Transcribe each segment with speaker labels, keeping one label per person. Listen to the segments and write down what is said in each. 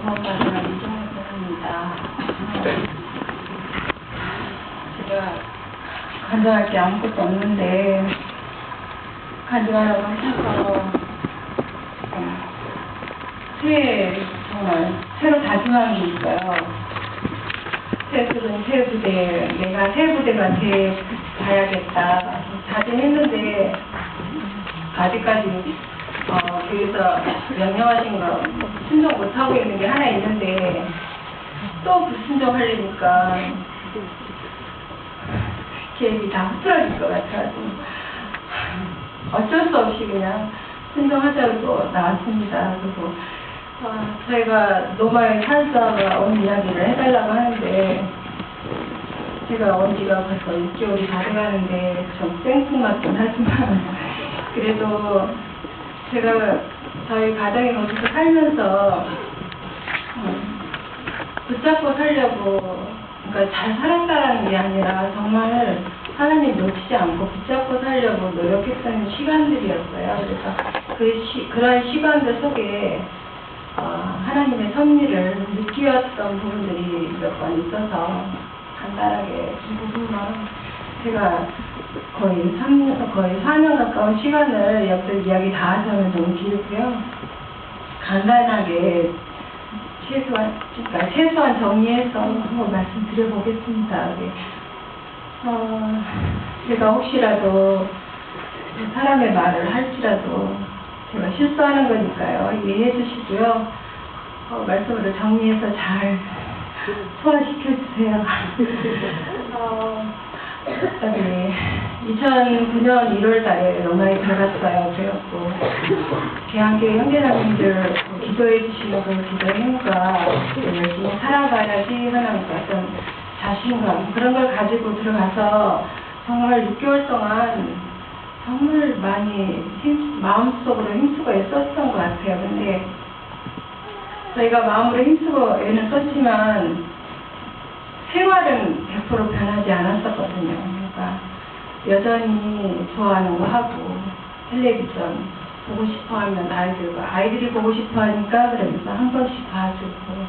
Speaker 1: 구원받으라 이종입니다. 제가 간증할 게 아무것도 없는데 간증하려고 하셔서 정말 새로 다짐한 게 있어요. 새 부대, 내가 새 부대가 돼야겠다 다짐했는데 아직까지 교회에서 명령하신 거 순종 못하고 있는 게 하나 있는데 또 불순종하려니까 계획이 다 흐트러질 것 같아가지고 어쩔 수 없이 그냥 순종하자고 나왔습니다. 그리고 저희가 노마의 찬사가 온 이야기를 해달라고 하는데 제가 온 지가 벌써 6개월이 다 돼가는데 좀 생뚱맞긴 하지만 그래도 제가 저희 가정에 거기서 살면서 붙잡고 살려고, 그러니까 잘 살았다라는 게 아니라 정말 하나님 놓치지 않고 붙잡고 살려고 노력했던 시간들이었어요. 그래서 그런 시간들 속에 하나님의 섭리를 느끼었던 부분들이 몇 번 있어서 간단하게 이 부분만 제가 거의 4년 가까운 시간을 옆에 이야기 다 하자면 너무 길고요. 간단하게 최소한 정리해서 한번 말씀드려보겠습니다. 제가 혹시라도 사람의 말을 할지라도 제가 실수하는 거니까요. 이해해 주시고요. 말씀으로 정리해서 잘 소화시켜 주세요. 2009년 1월 달에 로마에 들어갔어요. 그래갖고 개항교회 형제자매님들 기도해 주시는 그 기도의 힘과 열심히 살아가야지 하는 어떤 자신감 그런 걸 가지고 들어가서 정말 6개월 동안 정말 많이 마음속으로 힘쓰고 애썼던 것 같아요. 근데 저희가 마음으로 힘쓰고 애는 썼지만 생활은 100% 변하지 않았었거든요. 그러니까 여전히 좋아하는 거 하고 텔레비전 보고 싶어 하면 아이들이 보고 싶어 하니까 그러면서 한 번씩 봐주고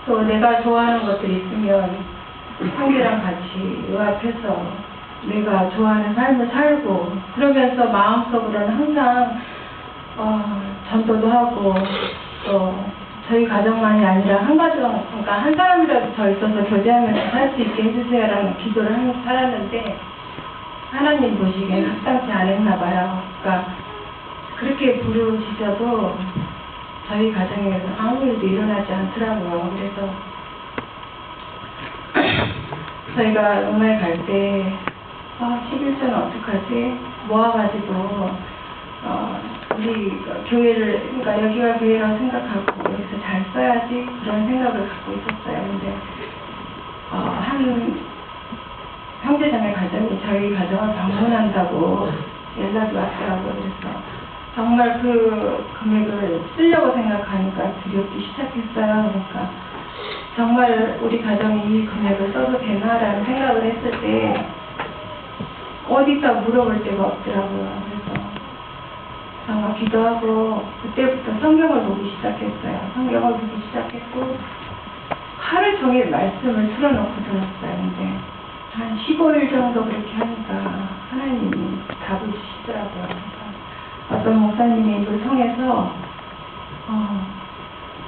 Speaker 1: 또 내가 좋아하는 것들이 있으면 형제랑 같이 의합해서 내가 좋아하는 삶을 살고 그러면서 마음속으로는 항상 전도도 하고 또 저희 가정만이 아니라 한 가정, 그러니까 한 사람이라도 더 있어서 교제하면서 살 수 있게 해주세요라는 기도를 하면서 살았는데 하나님 보시기엔 합당치 않았나 봐요. 그러니까 그렇게 부르시셔도 저희 가정에서 아무 일도 일어나지 않더라고요. 그래서 저희가 로마에 갈 때 11조는 어떡하지? 모아가지고 우리 교회를, 그러니까 여기가 교회라고 생각하고 여기서 잘 써야지 그런 생각을 갖고 있었어요. 근데 한 형제자매 가정이 저희 가정을 방문한다고 연락이 왔더라고요. 그래서 정말 그 금액을 쓰려고 생각하니까 두렵기 시작했어요. 그러니까 정말 우리 가정이 이 금액을 써도 되나라는 생각을 했을 때 어디다 물어볼 데가 없더라고요. 그래서 정말 기도하고 그때부터 성경을 보기 시작했어요. 성경을 보기 시작했고 하루 종일 말씀을 틀어놓고 들었어요. 근데 한 15일 정도 그렇게 하니까 하나님이 답을 주시더라고요. 그래서 어떤 목사님의 입을 통해서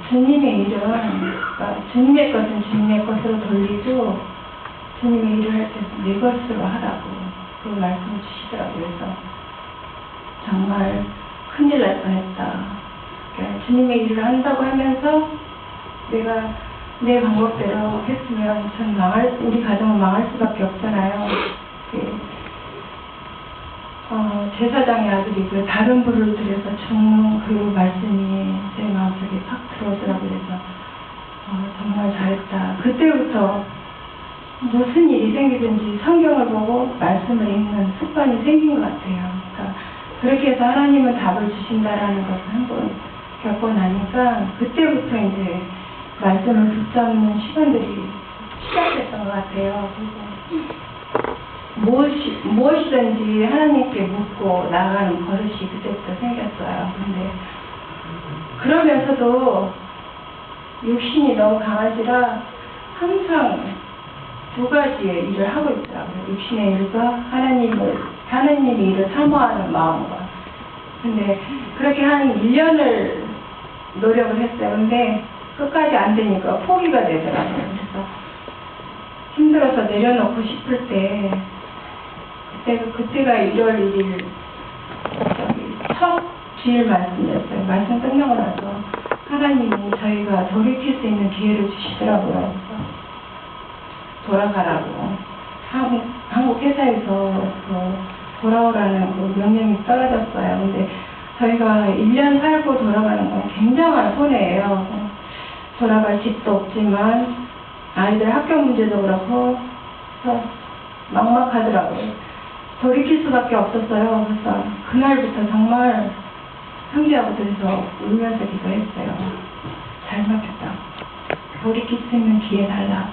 Speaker 1: 주님의 일은 그러니까 주님의 것은 주님의 것으로 돌리고 주님의 일을 할 때 내 것으로 하라고 그 말씀을 주시더라고요. 그래서 정말 큰일 날 뻔했다. 그러니까 주님의 일을 한다고 하면서 내가 내 방법대로 했으면 우리 가정은 망할 수밖에 없잖아요. 제사장의 아들이 그 다른 불을 들여서 죽는 그 말씀이 제 마음속에 팍 들어오더라고요. 그래서 정말 잘했다. 그때부터 무슨 일이 생기든지 성경을 보고 말씀을 읽는 습관이 생긴 것 같아요. 그러니까 그렇게 해서 하나님은 답을 주신다라는 것을 한번 겪고 나니까 그때부터 이제 말씀을 붙잡는 시간들이 시작됐던 것 같아요. 그래서 무엇이든지 하나님께 묻고 나아가는 버릇이 그때부터 생겼어요. 근데 그러면서도 육신이 너무 강하시라 항상 두 가지의 일을 하고 있더라고요. 육신의 일과 하나님의 일을 사모하는 마음과. 근데 그렇게 한 1년을 노력을 했어요. 근데 끝까지 안 되니까 포기가 되더라고요. 그래서 힘들어서 내려놓고 싶을 때 그때가 1월 1일 첫 주일 말씀이었어요. 말씀 끝나고 나서 하나님이 저희가 돌이킬 수 있는 기회를 주시더라고요. 그래서 돌아가라고 한국 회사에서 돌아오라는 그 명령이 떨어졌어요. 근데 저희가 1년 살고 돌아가는 건 굉장한 손해예요. 돌아갈 집도 없지만 아이들 학교 문제도 그렇고 그래서 막막하더라고요. 돌이킬 수밖에 없었어요. 그래서 그날부터 정말 형제하고 둘이서 울면서 기도했어요. 잘못했다. 돌이킬 수 있는 기회 달라.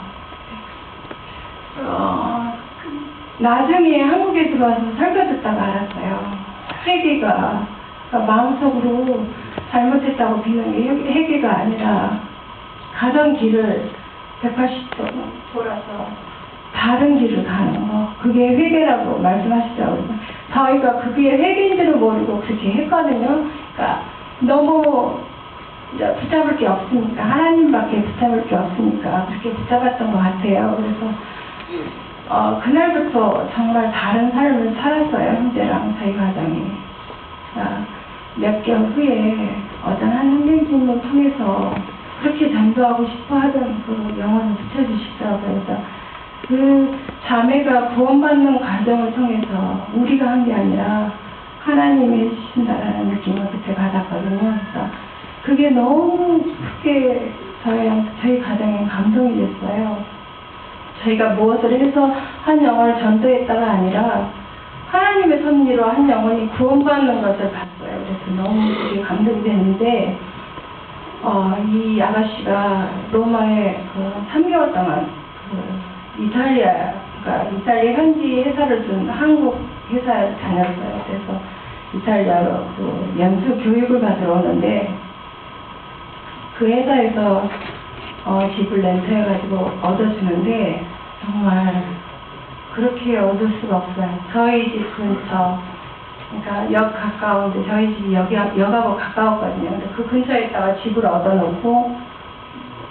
Speaker 1: 나중에 한국에 들어와서 설교 듣다가 알았어요. 회개가 그러니까 마음속으로 잘못했다고 비는 게 회개가 아니라 가던 길을 180도 돌아서 다른 길을 가는 거, 그게 회개라고 말씀하시더라고요. 저희가 그게 회개인지도 모르고 그렇게 했거든요. 그러니까 너무 이제 붙잡을 게 없으니까, 하나님밖에 붙잡을 게 없으니까 그렇게 붙잡았던 것 같아요. 그래서 그날부터 정말 다른 삶을 살았어요. 형제랑 저희 가정이. 몇 개월 후에 어떤 한 형제님을 통해서 그렇게 전도하고 싶어 하던 그 영혼을 붙여주시더라고요. 그래서 그 자매가 구원받는 과정을 통해서 우리가 한 게 아니라 하나님이 해주신다라는 느낌을 그때 받았거든요. 그래서 그게 너무 크게 저희 가정에 감동이 됐어요. 저희가 무엇을 해서 한 영혼을 전도했다가 아니라 하나님의 섭리로 한 영혼이 구원받는 것을 봤어요. 그래서 너무 그게 감동이 됐는데 이 아가씨가 로마에 3개월 동안 이탈리아 현지 회사를 둔 한국 회사에 다녔어요. 그래서 이탈리아로 연수 교육을 받으러 오는데 그 회사에서 집을 렌트해가지고 얻어주는데 정말 그렇게 얻을 수가 없어요. 저희 집 근처, 그러니까 역 가까운데 저희 집이 역하고 가까웠거든요. 근데 그 근처에 있다가 집을 얻어놓고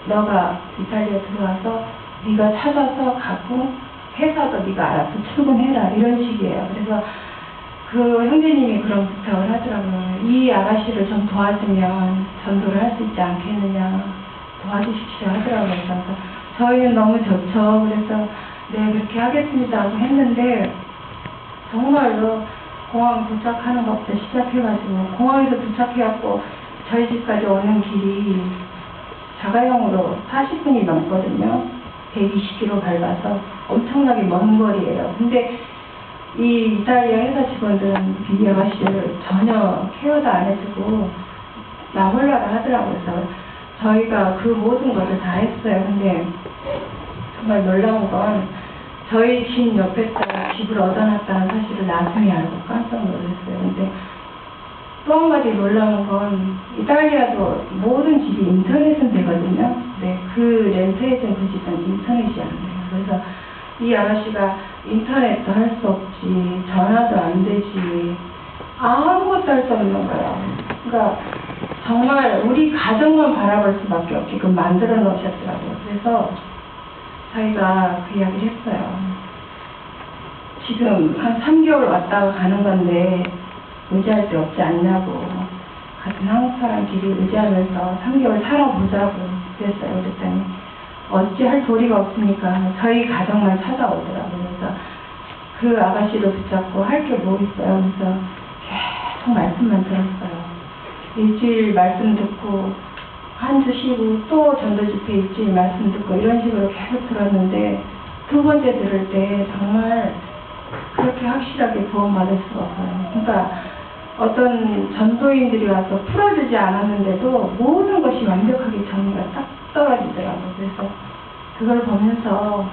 Speaker 1: 너가 이탈리아 들어와서 네가 찾아서 가고 회사도 네가 알아서 출근해라 이런 식이에요. 그래서 그 형제님이 그런 부탁을 하더라고요. 이 아가씨를 좀 도와주면 전도를 할 수 있지 않겠느냐, 도와주십시오 하더라고요. 그래서 저희는 너무 좋죠. 그래서 네 그렇게 하겠습니다 하고 했는데 정말로 공항 도착하는 것부터 시작해가지고 공항에서 도착해갖고 저희 집까지 오는 길이 자가용으로 40분이 넘거든요. 120km 밟아서 엄청나게 먼 거리예요. 근데 이 이탈리아 회사 직원들은 이 아가씨를 전혀 케어도 안 해주고 나 홀라라 하더라고요. 그래서 저희가 그 모든 것을 다 했어요. 근데 정말 놀라운 건 저희 집 옆에다가 집을 얻어놨다는 사실을 나중에 알고 깜짝 놀랐어요. 근데 또 한 가지 놀라운 건 이탈리아도 모든 집이 인터넷은 되거든요. 네, 그 렌트해준 그 집은 인터넷이 안 돼요. 그래서 이 아가씨가 인터넷도 할 수 없지, 전화도 안 되지, 아무것도 할 수 없는 거예요. 그러니까 정말 우리 가정만 바라볼 수밖에 없게끔 만들어 놓으셨더라고요. 그래서 저희가 그 이야기를 했어요. 지금 한 3개월 왔다가 가는 건데 의지할 데 없지 않냐고. 같은 한국 사람끼리 의지하면서 3개월 살아보자고 그랬어요. 그랬더니 어찌할 도리가 없으니까 저희 가정만 찾아오더라고요. 그래서 그 아가씨를 붙잡고 할 게 뭐 있어요. 그래서 계속 말씀만 들었어요. 일주일 말씀 듣고 한 주 쉬고 또 전도 집회 일주일 말씀 듣고 이런 식으로 계속 들었는데 두 번째 들을 때 정말 그렇게 확실하게 구원받을 수가 없어요. 그러니까 어떤 전도인들이 와서 풀어주지 않았는데도 모든 것이 완벽하게 정리가 딱 떨어지더라고요. 그래서 그걸 보면서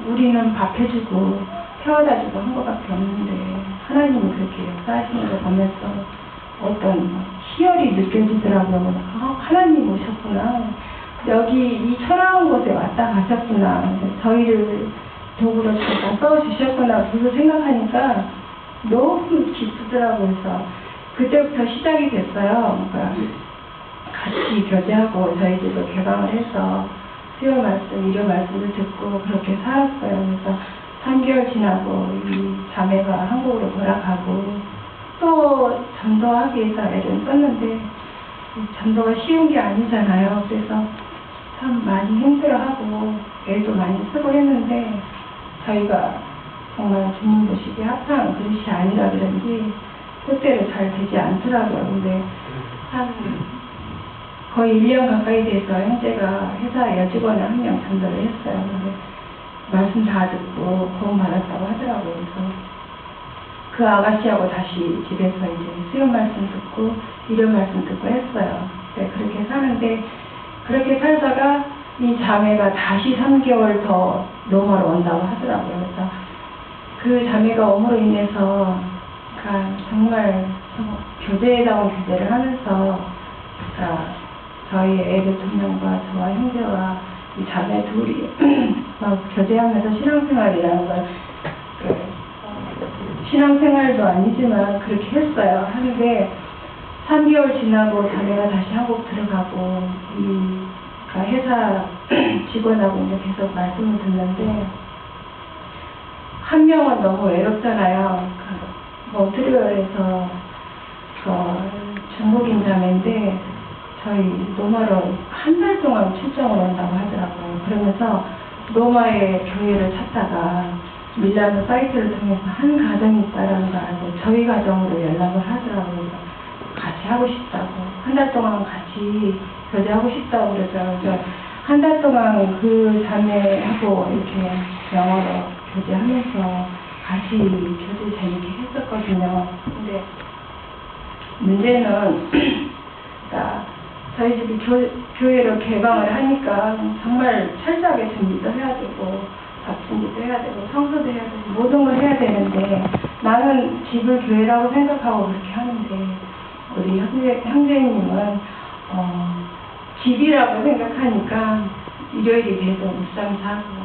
Speaker 1: 우리는 밥 해주고 태워다 주고 한 것밖에 없는데 하나님이 그렇게 역사하시는 걸 보면서 어떤 희열이 느껴지더라고요. 하나님 오셨구나. 여기 이 초라한 곳에 왔다 가셨구나. 저희를 도구로 잠깐 써주셨구나. 그거 생각하니까 너무 기쁘더라고요. 그래서 그때부터 시작이 됐어요. 그러니까 같이 교제하고 저희들도 개방을 해서 수요 말씀, 일요 말씀을 듣고 그렇게 살았어요. 그래서 3개월 지나고 이 자매가 한국으로 돌아가고 또 전도하기 위해서 애를 썼는데 전도가 쉬운 게 아니잖아요. 그래서 참 많이 힘들어하고 애도 많이 쓰고 했는데 저희가 정말 주님 보시기에 합당한 그릇이 아니라 그런지 뜻대로 잘 되지 않더라고요. 근데 한 거의 1년 가까이 돼서 형제가 회사 여직원을 한 명 전도를 했어요. 근데 말씀 다 듣고 구원 받았다고 하더라고요. 그래서 그 아가씨하고 다시 집에서 이제 수요 말씀 듣고 일요 말씀 듣고 했어요. 네, 그렇게 사는데 그렇게 살다가 이 자매가 다시 3개월 더 노모로 온다고 하더라고요. 그래서 그 자매가 오므로 인해서 그러니까 정말 교제다운 교제를 하면서 그러니까 저희 애들 2명과 저와 형제와 이 자매 둘이 막 교제하면서 신앙생활이라는 걸 신앙생활도 아니지만 그렇게 했어요. 하는데 3개월 지나고 자매가 다시 한국 들어가고 이 회사 직원하고 이제 계속 말씀을 듣는데 한 명은 너무 외롭잖아요. 몬트리올에서 중국인 자매인데 저희 로마로 한 달 동안 출장을 온다고 하더라고요. 그러면서 로마의 교회를 찾다가 밀라노 사이트를 통해서 한 가정이 있다는 걸 알고 저희 가정으로 연락을 하더라고요. 같이 하고 싶다고. 한 달 동안 같이 교제하고 싶다고 그러더라고요. 그래서 한 달 동안 그 자매하고 이렇게 영어로 교제하면서 같이 교제 재밌게 했었거든요. 근데 문제는 그러니까 저희 집이 교회로 개방을 하니까 정말 철저하게 준비도 해야 되고 밥 준비도 해야 되고 성수도 해야 되고 모든 걸 해야 되는데 나는 집을 교회라고 생각하고 그렇게 하는데 우리 형제님은 집이라고 생각하니까 일요일이 돼도 물상 사고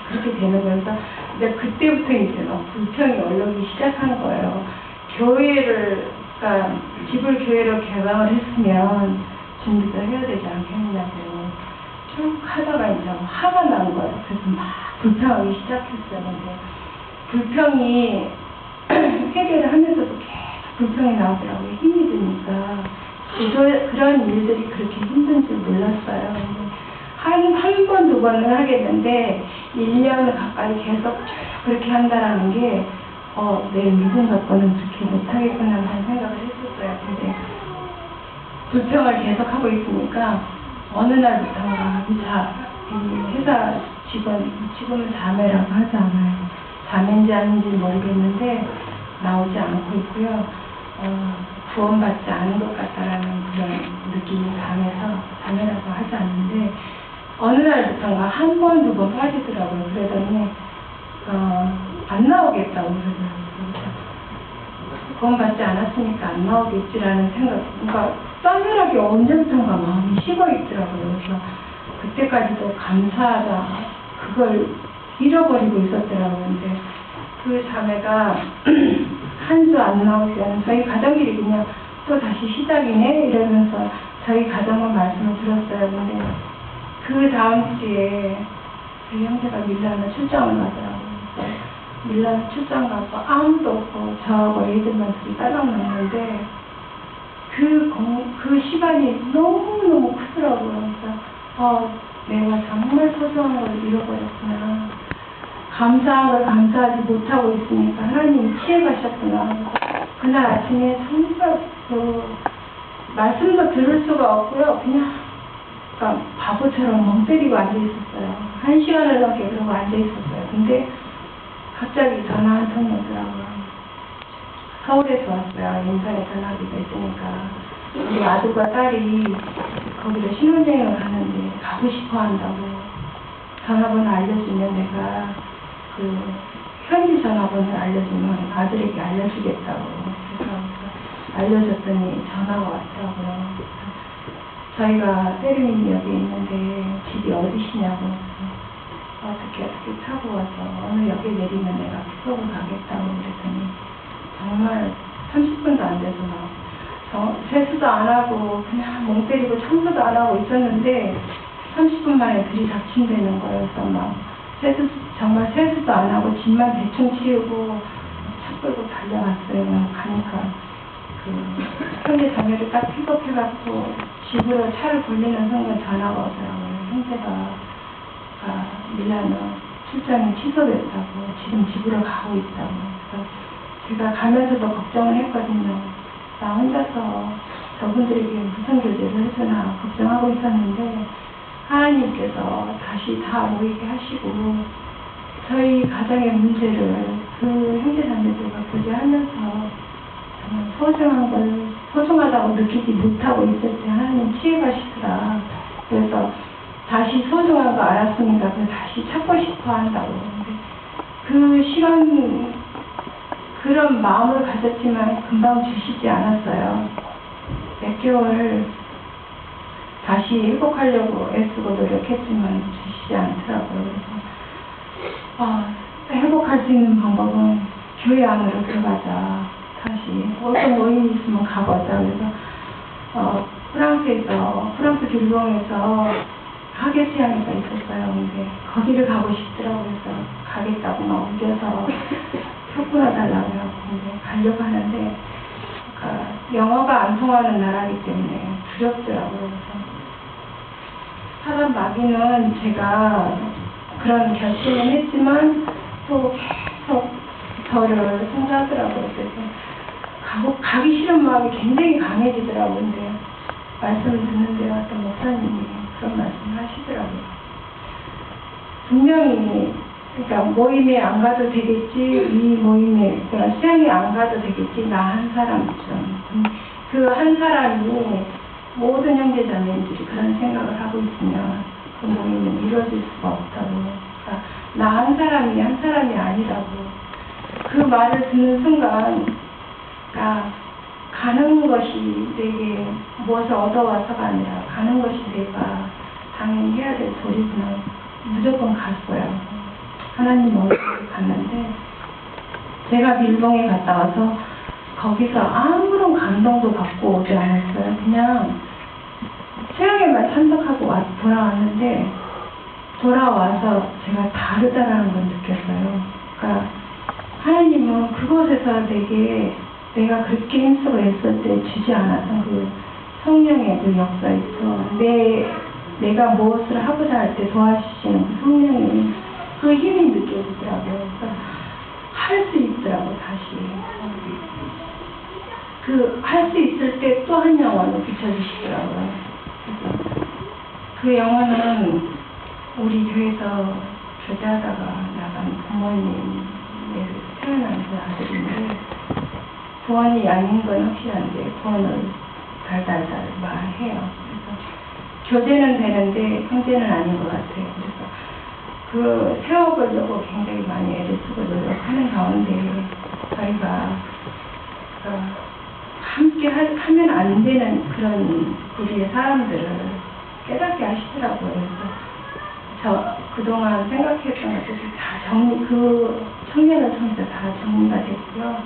Speaker 1: 그렇게 되는 거예요. 그래서 그때부터 이제 막 불평이 올라오기 시작한 거예요. 그러니까 집을 교회로 개방을 했으면 준비도 해야 되지 않겠냐고 쭉 하다가 이제 화가 난 거예요. 그래서 막 불평하기 시작했어요. 근데 불평이 회개를 하면서도 계속 불평이 나오더라고요. 힘이 드니까. 그런 일들이 그렇게 힘든 줄 몰랐어요. 한 번, 두 번은 하겠는데 1년 가까이 계속 그렇게 한다라는 게 내 믿음 갖고는 그렇게 못하겠구나 하는 생각을 했었어요. 근데 불평을 계속 하고 있으니까 어느 날부터가 이 회사 직원은 자매라고 하지 않아요. 자매인지 아닌지 모르겠는데 나오지 않고 있고요. 구원받지 않은 것 같다라는 그런 느낌이 강해서 자매라고 하지 않는데 어느 날부터가 한 번, 두 번 빠지더라고요. 그러더니 안 나오겠다고 그러더라고요. 구원받지 않았으니까 안 나오겠지라는 생각, 그러니까 싸늘하게 언제부턴가 마음이 식어 있더라고요. 그래서 그때까지도 감사하다 그걸 잃어버리고 있었더라고요. 근데 그 자매가 한 주 안 나오면 저희 가족끼리 그냥 또 다시 시작이네 이러면서 저희 가정의 말씀을 들었어요. 근데 그 다음 주에 저희 형제가 밀라노 출장을 가더라고요. 밀라노 출장 가서 아무도 없고 저하고 애들만 둘이 딸랑 났는데 그 시간이 너무너무 크더라고요. 그래서 내가 정말 소중한 걸 잃어버렸구나. 감사한 걸 감사하지 못하고 있으니까 하나님이 피해가셨구나. 그날 아침에 정말 말씀도 들을 수가 없고요. 그냥 그러니까 바보처럼 멍 때리고 앉아있었어요. 1시간을 넘게 그러고 앉아있었어요. 근데 갑자기 전화 한 통이 오더라고요. 서울에서 왔어요. 인터넷 전화기가 있으니까. 우리 아들과 딸이 거기로 신혼여행을 가는데 가고 싶어 한다고 전화번호 알려주면 내가 그 현지 전화번호를 알려주면 아들에게 알려주겠다고. 그래서 알려줬더니 전화가 왔더라고요. 저희가 세르민역에 있는데 집이 어디시냐고 어떻게 타고 와서 어느 역에 내리면 내가 픽업을 가겠다고 그랬더니 정말 30분도 안 돼서 막 세수도 안 하고 그냥 멍 때리고 청소도 안 하고 있었는데 30분 만에 들이닥친다는 거여서 막 정말 세수도 안 하고 집만 대충 치우고 차 끌고 달려갔어요. 가니까 형제 자매를 딱 픽업해갖고 집으로 차를 돌리는 순간 전화가 오더라고요. 형제가 밀라노 출장이 취소됐다고 지금 집으로 가고 있다고. 그래서 제가 가면서도 걱정을 했거든요. 나 혼자서 저분들에게 무슨 교제를 해주나 걱정하고 있었는데 하나님께서 다시 다 모이게 하시고 저희 가정의 문제를 그 형제자매들과 교제하면서 정말 소중하다고 느끼지 못하고 있을 때 하나님 치유하시더라. 그래서 다시 소중한 거 알았으니까 다시 찾고 싶어 한다고. 그 시간, 그런 마음을 가졌지만 금방 주시지 않았어요. 몇 개월 다시 회복하려고 애쓰고 노력했지만 주시지 않더라고요. 그래서 회복할 수 있는 방법은 교회 안으로 들어가자. 다시 어떤 모임이 있으면 가보자. 그래서 프랑스 길봉에서 학예 수양회가 있었어요. 근데 거기를 가고 싶더라고요. 그래서 가겠다고 막 우겨서 표 끊어달라고 해서 근데 가려고 하는데 영어가 안 통하는 나라이기 때문에 두렵더라고요. 그래서 사람 마귀는 제가 그런 결심을 했지만 또 계속 저를 통제하더라고요. 그래서 가기 싫은 마음이 굉장히 강해지더라고요. 근데 말씀을 듣는데 어떤 목사님이 그런 말씀을 하시더라고요. 분명히 그러니까 모임에 안 가도 되겠지, 이 모임에 그러니까 수양에 안 가도 되겠지, 나 한 사람처럼 그 한 사람이 모든 형제자매들이 그런 생각을 하고 있으면 그 모임은 이루어질 수가 없다고. 그러니까 나 한 사람이 한 사람이 아니라고. 그 말을 듣는 순간 가는 것이 내게 무엇을 얻어와서가 아니라 가는 것이 내가 당연히 해야 될 도리구나. 무조건 갔어요. 하나님 어디로 갔는데 제가 밀봉에 갔다 와서 거기서 아무런 감동도 받고 오지 않았어요. 그냥 수양에만 참석하고 돌아왔는데 돌아와서 제가 다르다라는 걸 느꼈어요. 그러니까 하나님은 그곳에서 내가 그렇게 힘쓰고 애쓸 때 주지 않았던 그 성령의 그 역사에서 내가 무엇을 하고자 할 때 도와주시는 그 성령의 그 힘이 느껴지더라고요. 할 수 있더라고요, 다시. 할 수 있을 때 또 한 영혼을 비춰주시더라고요. 그 영혼은 우리 교회에서 교제하다가 나간 부모님 태어난 그 아들인데 구원이 아닌 건 확실한데 구원을 달달달 말해요. 그래서 교제는 되는데 형제는 아닌 것 같아요. 그래서 세워보려고 굉장히 많이 애를 쓰고 노력하는 가운데 저희가 함께 하면 안 되는 그런 우리의 사람들을 깨닫게 하시더라고요. 그래서 그동안 생각했던 것들이 다 그 청년을 통해서 다 정리가 됐고요.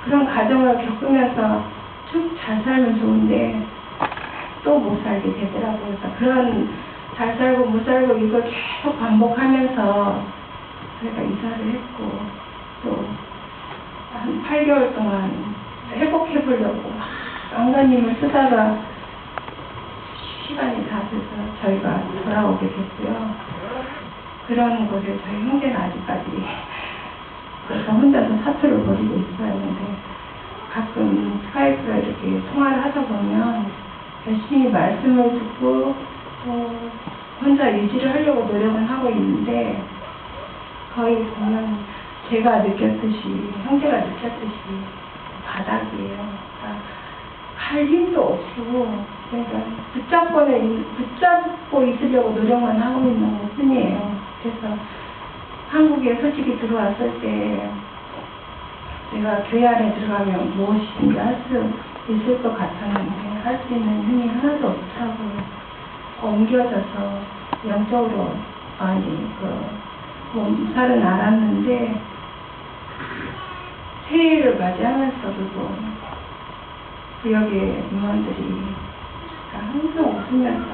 Speaker 1: 그런 과정을 겪으면서 쭉 잘 살면 좋은데 또 못 살게 되더라고요. 그래서 그런 잘 살고 못 살고 이걸 계속 반복하면서 저희가 이사를 했고 또 한 8개월 동안 회복해보려고 안가님을 쓰다가 시간이 다 돼서 저희가 돌아오게 됐고요. 그런 곳에 저희 형제는 아직까지 그래서 혼자서 사투를 벌이고 있어요. 근데 가끔 스카이프로 이렇게 통화를 하다 보면 열심히 말씀을 듣고 또 혼자 유지를 하려고 노력은 하고 있는데 거의 보면 제가 느꼈듯이 형제가 느꼈듯이 바닥이에요. 그러니까 할 힘도 없고 그러니까 붙잡고 있으려고 노력만 하고 있는 것 뿐이에요. 그래서 한국에 솔직히 들어왔을 때 제가 교회 안에 들어가면 무엇이든지 할 수 있을 것 같았는데 할 수 있는 힘이 하나도 없다고 옮겨져서 영적으로 많이 몸살은 앓았는데 새해를 맞이하면서도 구역의 임원들이 항상 웃으면서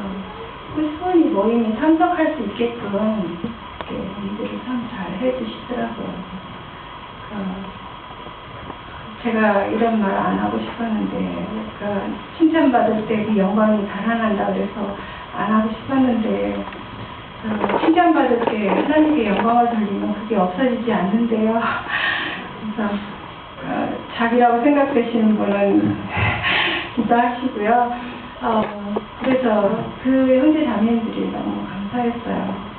Speaker 1: 소원이 모임에 참석할 수 있게끔 이렇게 일들을 참 잘 해주시더라고요. 제가 이런 말 안 하고 싶었는데, 칭찬받을 때 그 영광이 달아난다 그래서 안 하고 싶었는데, 칭찬받을 때 하나님께 영광을 돌리면 그게 없어지지 않는데요. 그래서 자기라고 생각되시는 분은 기도하시고요. 그래서 그 형제 자매들이 너무 감사했어요.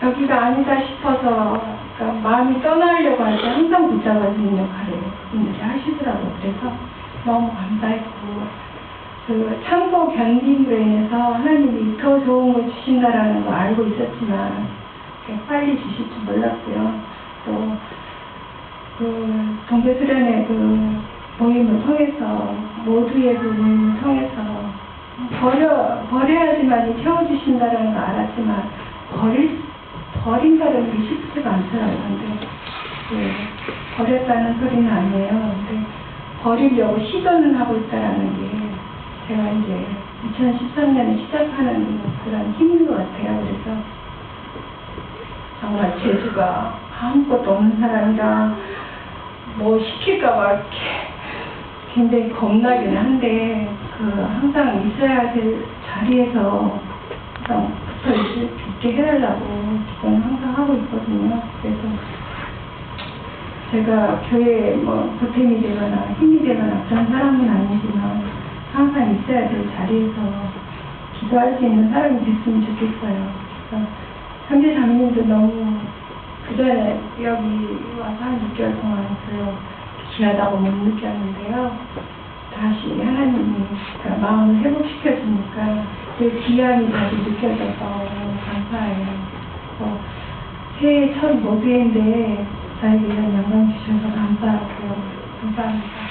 Speaker 1: 여기가 아니다 싶어서 마음이 떠나려고 할 때 항상 붙잡아주는 역할을 그분들이 하시더라고요. 그래서 너무 감사했고 그 참고 견딤으로 인해서 하나님이 더 좋은 걸 주신다라는 거 알고 있었지만 빨리 주실 줄 몰랐고요. 또 그 동계수련회 그 모임을 통해서 모두의 그 모임을 통해서 버려야지만 채워주신다라는 걸 알았지만 버린다는 게 쉽지가 않더라고요. 근데 버렸다는 소리는 아니에요. 근데 버리려고 시도는 하고 있다라는 게 제가 이제 2013년에 시작하는 그런 힘인 것 같아요. 그래서 정말 재주가 아무것도 없는 사람이라 뭐 시킬까봐 이렇게 굉장히 겁나긴 한데 항상 있어야 될 자리에서 항상 붙어 있게 해달라고 기도는 항상 하고 있거든요. 그래서 제가 교회에 뭐 보탬이 되거나 힘이 되거나 그런 사람은 아니지만 항상 있어야 될 자리에서 기도할 수 있는 사람이 됐으면 좋겠어요. 그래서 형제 자매님도 너무 그 전에 여기 와서 한 6개월 동안 별로 귀하다고 못 느꼈는데요. 다시 하나님이 마음을 회복시켜주니까 그 귀함이 다시 느껴져서 너무 감사해요. 새해 첫 모두인데 저에게 이런 영광 주셔서 감사하고요. 감사합니다.